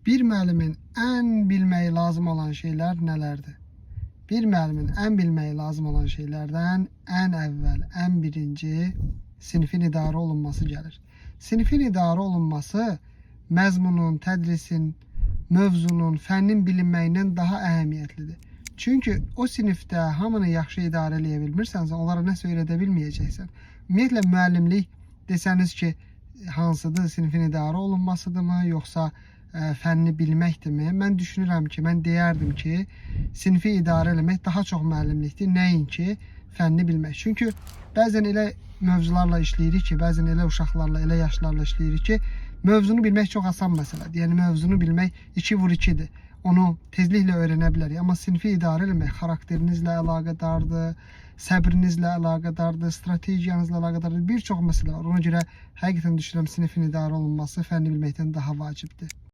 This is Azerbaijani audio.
Bir müəllimin ən bilməyi lazım olan şeylər nələrdir? Bir müəllimin ən bilməyi lazım olan şeylərdən ən əvvəl, ən birinci sinifin idarə olunması gəlir. Sinifin idarə olunması məzmunun, tədrisin, mövzunun, fənnin bilinməyindən daha əhəmiyyətlidir. Çünki o sinifdə hamını yaxşı idarə edə bilmirsənsə, onlara nəsə öyrədə bilməyəcəksən. Ümumiyyətlə müəllimlik desəniz ki, hansıdır? Sinifin idarə olunmasıdırmı, yoxsa fənni bilməkdirmi? Mən düşünürəm ki, mən deyərdim ki, sinifi idarə eləmək daha çox müəllimlikdir, nəinki fənni bilmək. Çünki bəzən elə mövzularla işləyirik ki, bəzən elə uşaqlarla, elə yaşlarla işləyirik ki, mövzunu bilmək çox asan məsələdir. Yəni mövzunu bilmək 2x2-dir. Onu tezliklə öyrənə bilərik. Amma sinifi idarə eləmək xarakterinizlə əlaqədardır, səbrinizlə əlaqədardır, strategiyanızla əlaqədardır. Bir çox məsələ var. Ona görə həqiqətən düşünürəm sinifin idarə olunması fənni bilməkdən daha vacibdir.